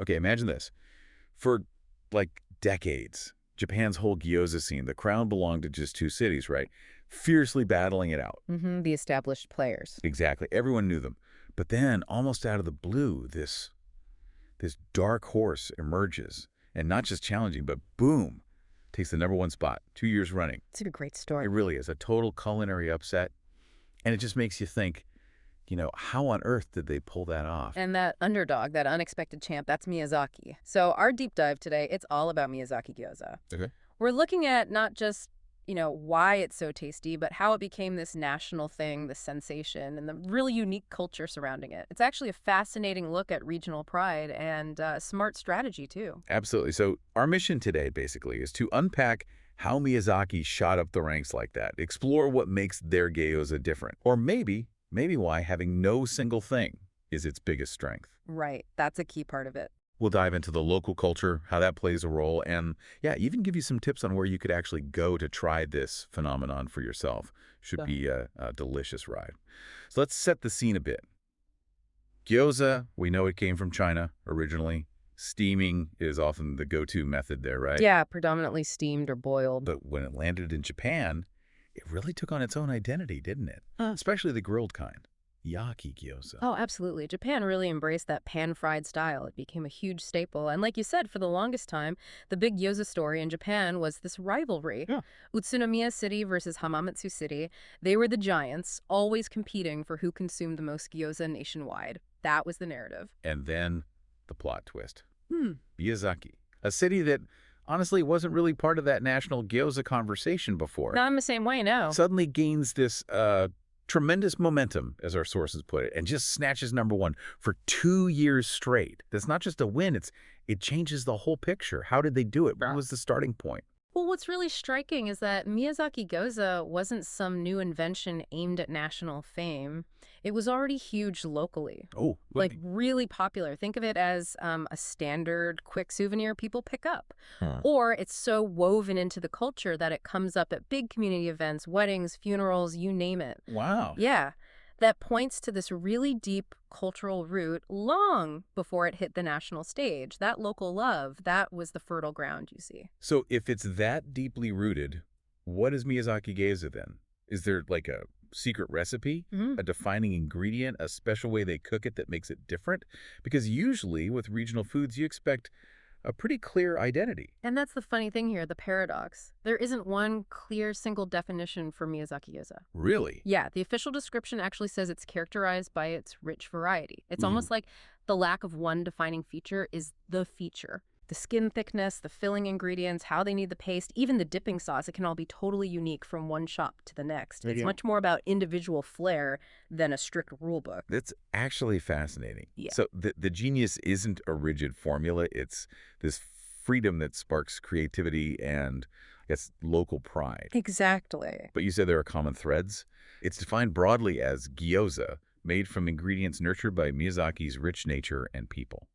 Okay, imagine this. For, like, decades, Japan's whole gyoza scene, the crown belonged to just two cities, right? Fiercely battling it out. The established players. Exactly. Everyone knew them. But then, almost out of the blue, this dark horse emerges. And not just challenging, but boom, takes the #1 spot 2 years running. It's a great story. It really is a total culinary upset. And it just makes you think, how on earth did they pull that off? And that underdog, that unexpected champ, that's Miyazaki. So our deep dive today, it's all about Miyazaki gyoza. Okay. We're looking at not just, why it's so tasty, but how it became this national thing, this sensation, and the really unique culture surrounding it. It's actually a fascinating look at regional pride and smart strategy, too. Absolutely. So our mission today, basically, is to unpack how Miyazaki shot up the ranks like that, explore what makes their gyoza different, or maybe why having no single thing is its biggest strength. Right. That's a key part of it. We'll dive into the local culture, how that plays a role, and even give you some tips on where you could actually go to try this phenomenon for yourself. Should be a delicious ride. So let's set the scene a bit. Gyoza, we know it came from China originally. Steaming is often the go-to method there, right? Yeah, predominantly steamed or boiled. But when it landed in Japan, it really took on its own identity, didn't it? Especially the grilled kind. Yaki gyoza. Oh, absolutely. Japan really embraced that pan-fried style. It became a huge staple. And like you said, for the longest time, the big gyoza story in Japan was this rivalry. Yeah. Utsunomiya City versus Hamamatsu City. They were the giants, always competing for who consumed the most gyoza nationwide. That was the narrative. And then the plot twist. Miyazaki, a city that honestly wasn't really part of that national gyoza conversation before. Not in the same way, no. Suddenly gains this tremendous momentum, as our sources put it, and just snatches #1 for 2 years straight. That's not just a win, it changes the whole picture. How did they do it? What was the starting point? Well, what's really striking is that Miyazaki gyoza wasn't some new invention aimed at national fame. It was already huge locally. Oh, Like really popular. Think of it as a standard quick souvenir people pick up. Or it's so woven into the culture that it comes up at big community events, weddings, funerals, you name it. wow. Yeah, that points to this really deep cultural root long before it hit the national stage. That local love, that was the fertile ground, you see. So if it's that deeply rooted, what is Miyazaki gyoza then? Is there like a secret recipe, a defining ingredient, a special way they cook it that makes it different? Because usually with regional foods, you expect a pretty clear identity. And that's the funny thing here, the paradox. There isn't one clear single definition for Miyazaki gyoza. Really? Yeah, the official description actually says it's characterized by its rich variety. It's almost like the lack of one defining feature is the feature. The skin thickness, the filling ingredients, how they need the paste, even the dipping sauce, it can all be totally unique from one shop to the next. It's much more about individual flair than a strict rule book. That's actually fascinating. Yeah. So the genius isn't a rigid formula. It's this freedom that sparks creativity and, I guess, local pride. Exactly. But you said there are common threads. It's defined broadly as gyoza, made from ingredients nurtured by Miyazaki's rich nature and people.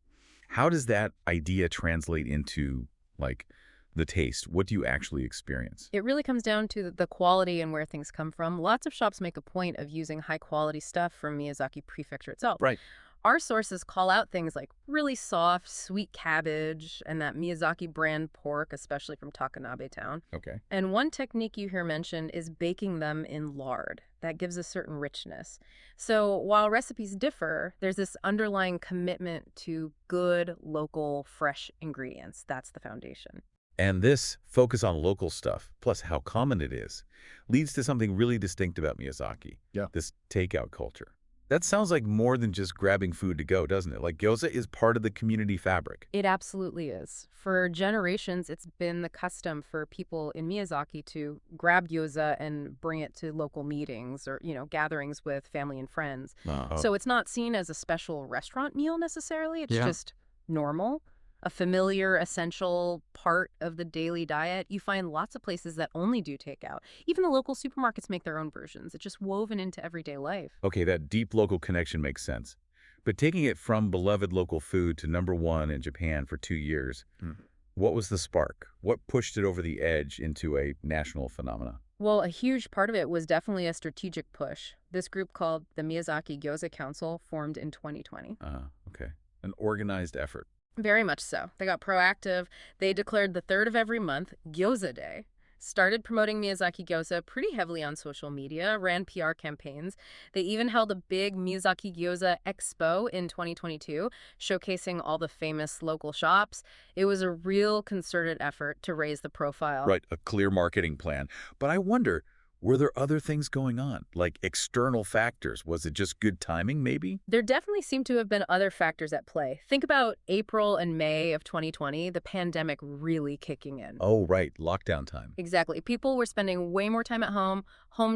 How does that idea translate into, like, the taste? What do you actually experience? It really comes down to the quality and where things come from. Lots of shops make a point of using high-quality stuff from Miyazaki Prefecture itself. Right. Our sources call out things like really soft, sweet cabbage and that Miyazaki brand pork, especially from Takanabe Town. Okay. And one technique you hear mentioned is baking them in lard. That gives a certain richness. So while recipes differ, there's this underlying commitment to good, local, fresh ingredients. That's the foundation. And this focus on local stuff, plus how common it is, leads to something really distinct about Miyazaki. Yeah. This takeout culture. That sounds like more than just grabbing food to go, doesn't it? Like gyoza is part of the community fabric. It absolutely is. For generations, it's been the custom for people in Miyazaki to grab gyoza and bring it to local meetings or, gatherings with family and friends. So it's not seen as a special restaurant meal necessarily. It's just normal, a familiar, essential part of the daily diet. You find lots of places that only do takeout. Even the local supermarkets make their own versions. It's just woven into everyday life. Okay, that deep local connection makes sense. But taking it from beloved local food to #1 in Japan for 2 years, what was the spark? What pushed it over the edge into a national phenomenon? Well, a huge part of it was definitely a strategic push. This group called the Miyazaki Gyoza Council formed in 2020. Okay. An organized effort. Very much so. They got proactive. They declared the third of every month Gyoza Day, started promoting Miyazaki Gyoza pretty heavily on social media, ran PR campaigns. They even held a big Miyazaki Gyoza Expo in 2022, showcasing all the famous local shops. It was a real concerted effort to raise the profile. Right, a clear marketing plan. But I wonder, were there other things going on, like external factors? Was it just good timing, maybe? There definitely seem to have been other factors at play. Think about April and May of 2020, the pandemic really kicking in. Oh, right, lockdown time. Exactly. People were spending way more time at home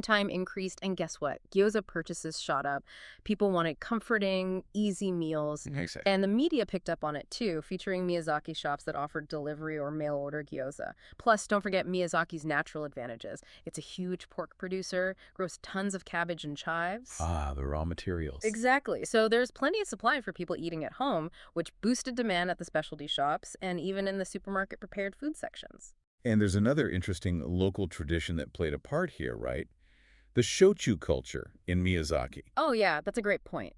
time increased, and guess what? Gyoza purchases shot up. People wanted comforting, easy meals, Exactly. and the media picked up on it too, featuring Miyazaki shops that offered delivery or mail order gyoza. Plus, don't forget Miyazaki's natural advantages. It's a huge pork producer, grows tons of cabbage and chives. Ah, the raw materials. Exactly. So there's plenty of supply for people eating at home, which boosted demand at the specialty shops and even in the supermarket prepared food sections. And there's another interesting local tradition that played a part here, right? The shochu culture in Miyazaki. Oh, yeah, that's a great point.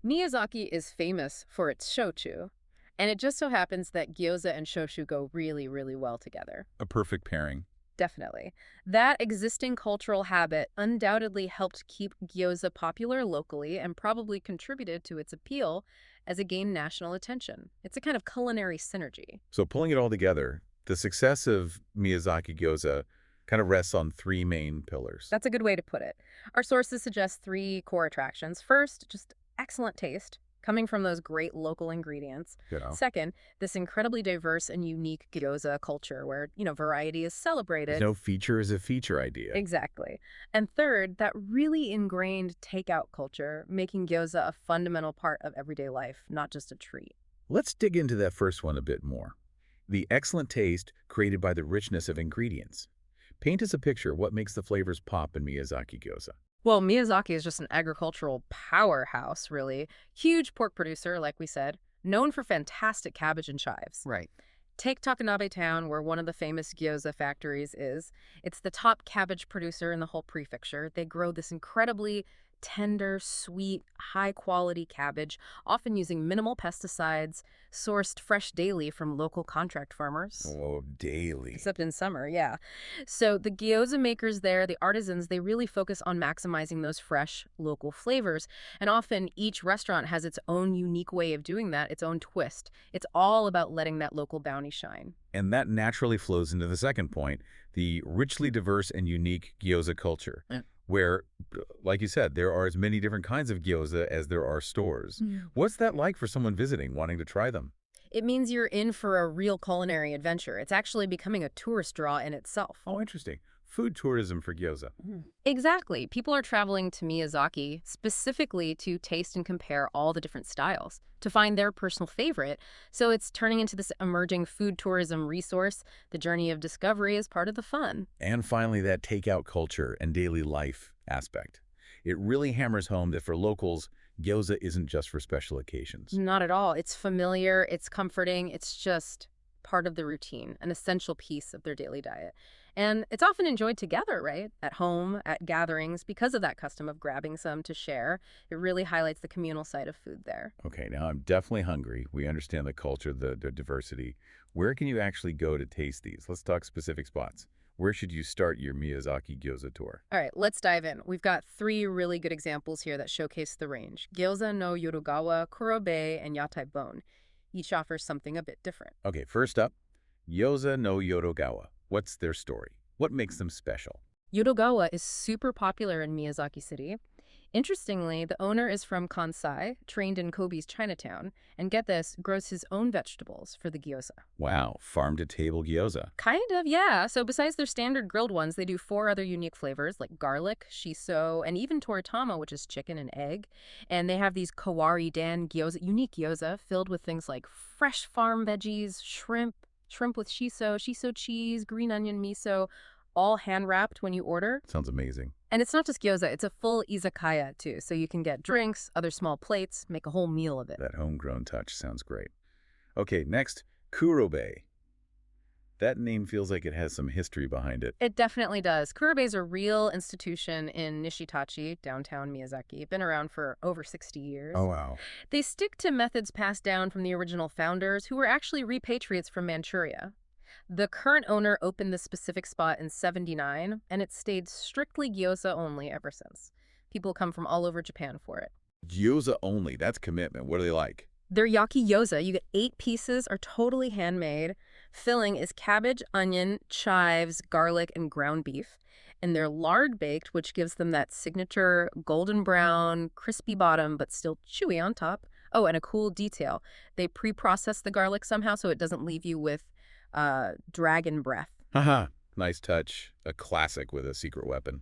Miyazaki is famous for its shochu, and it just so happens that gyoza and shochu go really, really well together. A perfect pairing. Definitely. That existing cultural habit undoubtedly helped keep gyoza popular locally and probably contributed to its appeal as it gained national attention. It's a kind of culinary synergy. So pulling it all together, the success of Miyazaki Gyoza kind of rests on three main pillars. That's a good way to put it. Our sources suggest three core attractions. First, just excellent taste, coming from those great local ingredients. You know, Second, this incredibly diverse and unique gyoza culture where, variety is there's celebrated. no feature is a feature idea. Exactly. And third, that really ingrained takeout culture, making gyoza a fundamental part of everyday life, not just a treat. Let's dig into that first one a bit more. The excellent taste created by the richness of ingredients. Paint us a picture of what makes the flavors pop in Miyazaki Gyoza. Well, Miyazaki is just an agricultural powerhouse, really. Huge pork producer, like we said, known for fantastic cabbage and chives. Right. Take Takanabe Town, where one of the famous gyoza factories is. It's the top cabbage producer in the whole prefecture. They grow this incredibly tender, sweet, high-quality cabbage, often using minimal pesticides, sourced fresh daily from local contract farmers. Oh, daily. Except in summer, yeah. So the gyoza makers there, the artisans, they really focus on maximizing those fresh local flavors. And often each restaurant has its own unique way of doing that, its own twist. It's all about letting that local bounty shine. And that naturally flows into the second point, the richly diverse and unique gyoza culture, where, like you said, there are as many different kinds of gyoza as there are stores. What's that like for someone visiting, wanting to try them? It means you're in for a real culinary adventure. It's actually becoming a tourist draw in itself. Oh, interesting. Food tourism for gyoza. Exactly. People are traveling to Miyazaki specifically to taste and compare all the different styles, to find their personal favorite. So it's turning into this emerging food tourism resource. The journey of discovery is part of the fun. And finally, that takeout culture and daily life aspect. It really hammers home that for locals, gyoza isn't just for special occasions. Not at all. It's familiar, it's comforting, it's just part of the routine, an essential piece of their daily diet. And it's often enjoyed together, right? At home, at gatherings, because of that custom of grabbing some to share. It really highlights the communal side of food there. Okay, now I'm definitely hungry. We understand the culture, the diversity. Where can you actually go to taste these? Let's talk specific spots. Where should you start your Miyazaki gyoza tour? All right, let's dive in. We've got three really good examples here that showcase the range. Gyoza no Yodogawa, Kurobe, and Yatai Bone. Each offers something a bit different. Okay, first up, Gyoza no Yodogawa. What's their story? What makes them special? Yodogawa is super popular in Miyazaki City. Interestingly, the owner is from Kansai, trained in Kobe's Chinatown, and get this, grows his own vegetables for the gyoza. Wow, farm-to-table gyoza. Kind of, yeah. So besides their standard grilled ones, they do four other unique flavors like garlic, shiso, and even toritama, which is chicken and egg. And they have these kawari dan gyoza, unique gyoza, filled with things like fresh farm veggies, shrimp with shiso cheese, green onion miso, all hand-wrapped when you order. Sounds amazing. And it's not just gyoza, it's a full izakaya too, so you can get drinks, other small plates, make a whole meal of it. That homegrown touch sounds great. Okay, next, Kurobe. That name feels like it has some history behind it. It definitely does. Kurabe is a real institution in Nishitachi, downtown Miyazaki. Been around for over 60 years. Oh, wow. They stick to methods passed down from the original founders, who were actually repatriates from Manchuria. The current owner opened this specific spot in '79, and it's stayed strictly gyoza only ever since. People come from all over Japan for it. Gyoza only. That's commitment. What are they like? Their yaki gyoza, you get 8 pieces, are totally handmade. Filling is cabbage, onion, chives, garlic, and ground beef. And they're lard baked, which gives them that signature golden brown, crispy bottom, but still chewy on top. Oh, and a cool detail. They pre-process the garlic somehow so it doesn't leave you with dragon breath. Haha. Nice touch. A classic with a secret weapon.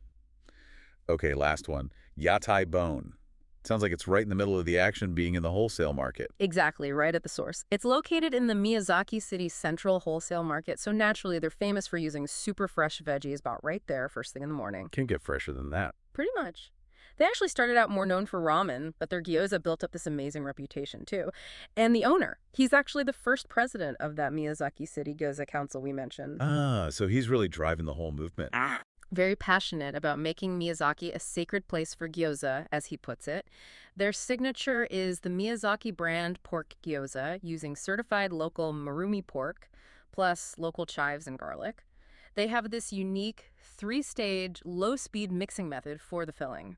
Okay, last one. Yatai bone. Sounds like it's right in the middle of the action, being in the wholesale market. Exactly, right at the source. It's located in the Miyazaki City Central Wholesale Market, so naturally they're famous for using super fresh veggies about right there first thing in the morning. Can't get fresher than that. Pretty much. They actually started out more known for ramen, but their gyoza built up this amazing reputation too. And the owner, he's actually the first president of that Miyazaki City Gyoza Council we mentioned. Ah, so he's really driving the whole movement. Very passionate about making Miyazaki a sacred place for gyoza, as he puts it. Their signature is the Miyazaki brand pork gyoza, using certified local marumi pork, plus local chives and garlic. They have this unique 3-stage, low-speed mixing method for the filling.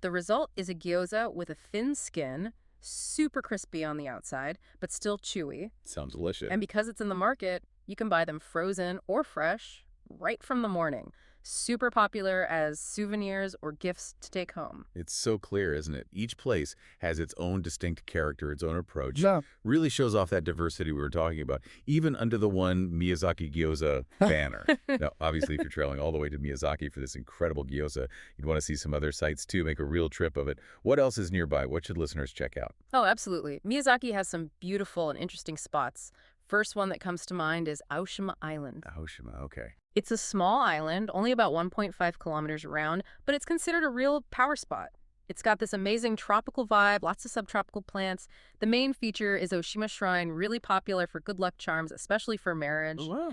The result is a gyoza with a thin skin, super crispy on the outside, but still chewy. Sounds delicious. And because it's in the market, you can buy them frozen or fresh right from the morning. Super popular as souvenirs or gifts to take home. It's so clear, isn't it? Each place has its own distinct character, its own approach. Yeah. Really shows off that diversity we were talking about, even under the one Miyazaki gyoza banner. Now, obviously, if you're traveling all the way to Miyazaki for this incredible gyoza, you'd want to see some other sites too, make a real trip of it. What else is nearby? What should listeners check out? Oh, absolutely. Miyazaki has some beautiful and interesting spots. First one that comes to mind is Aoshima Island. Aoshima, okay. It's a small island, only about 1.5 kilometers around, but it's considered a real power spot. It's got this amazing tropical vibe, lots of subtropical plants. The main feature is Oshima Shrine, really popular for good luck charms, especially for marriage. Oh, wow.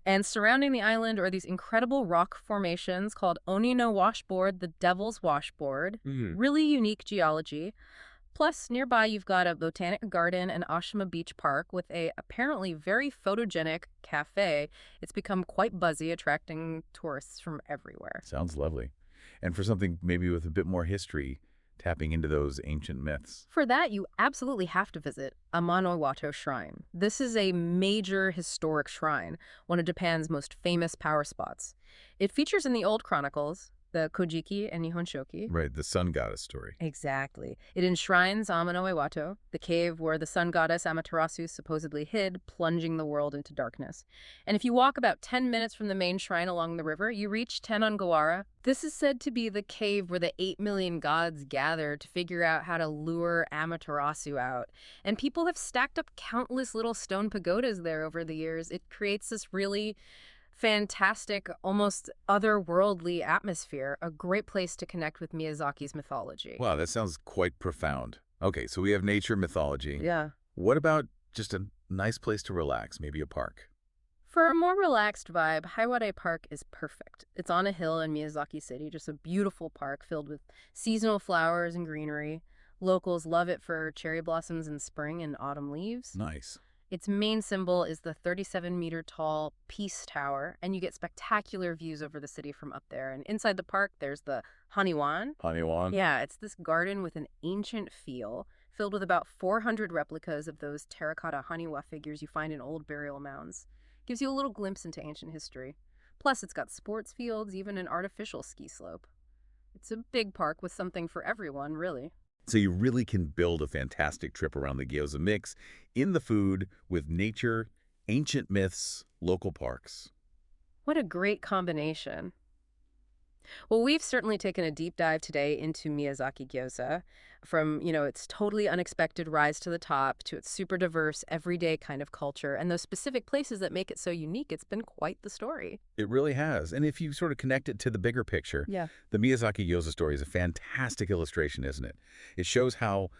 And surrounding the island are these incredible rock formations called Oni no Washboard, the Devil's Washboard. Really unique geology. Plus, nearby you've got a botanic garden and Ashima Beach Park with a apparently very photogenic cafe. It's become quite buzzy, attracting tourists from everywhere. Sounds lovely. And for something maybe with a bit more history, tapping into those ancient myths. For that, you absolutely have to visit Amano-Iwato Shrine. This is a major historic shrine, one of Japan's most famous power spots. It features in the old chronicles, the Kojiki and Nihon Shoki. Right, the sun goddess story. Exactly. It enshrines Amano-Iwato, the cave where the sun goddess Amaterasu supposedly hid, plunging the world into darkness. And if you walk about 10 minutes from the main shrine along the river, you reach Tenongawara. This is said to be the cave where the 8 million gods gathered to figure out how to lure Amaterasu out. And people have stacked up countless little stone pagodas there over the years. It creates this really fantastic, almost otherworldly atmosphere, a great place to connect with Miyazaki's mythology. Wow, that sounds quite profound. Okay, so we have nature, mythology. Yeah. What about just a nice place to relax, maybe a park? For a more relaxed vibe, Haiware Park is perfect. It's on a hill in Miyazaki City, just a beautiful park filled with seasonal flowers and greenery. Locals love it for cherry blossoms in spring and autumn leaves. Nice. Its main symbol is the 37-meter-tall Peace Tower, and you get spectacular views over the city from up there. And inside the park, there's the Haniwan. Haniwan? Yeah, it's this garden with an ancient feel, filled with about 400 replicas of those terracotta Haniwa figures you find in old burial mounds. Gives you a little glimpse into ancient history. Plus, it's got sports fields, even an artificial ski slope. It's a big park with something for everyone, really. So you really can build a fantastic trip around the gyoza mix in the food with nature, ancient myths, local parks. What a great combination. Well, we've certainly taken a deep dive today into Miyazaki gyoza, from, its totally unexpected rise to the top to its super diverse, everyday kind of culture and those specific places that make it so unique. It's been quite the story. It really has. And if you sort of connect it to the bigger picture, Yeah. the Miyazaki gyoza story is a fantastic illustration, isn't it? It shows how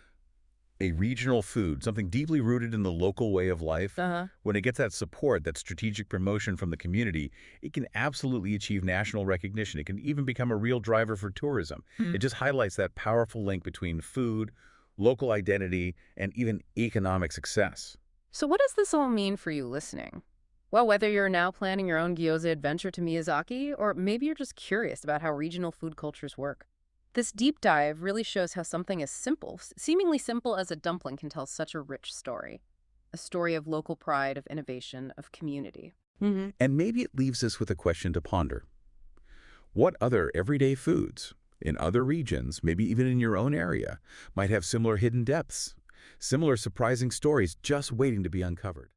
A regional food, something deeply rooted in the local way of life, Uh-huh. when it gets that support, that strategic promotion from the community, it can absolutely achieve national recognition. It can even become a real driver for tourism. It just highlights that powerful link between food, local identity, and even economic success. So what does this all mean for you listening? Well, whether you're now planning your own gyoza adventure to Miyazaki, or maybe you're just curious about how regional food cultures work, this deep dive really shows how something as simple, seemingly simple as a dumpling can tell such a rich story. A story of local pride, of innovation, of community. And maybe it leaves us with a question to ponder. What other everyday foods in other regions, maybe even in your own area, might have similar hidden depths, similar surprising stories just waiting to be uncovered?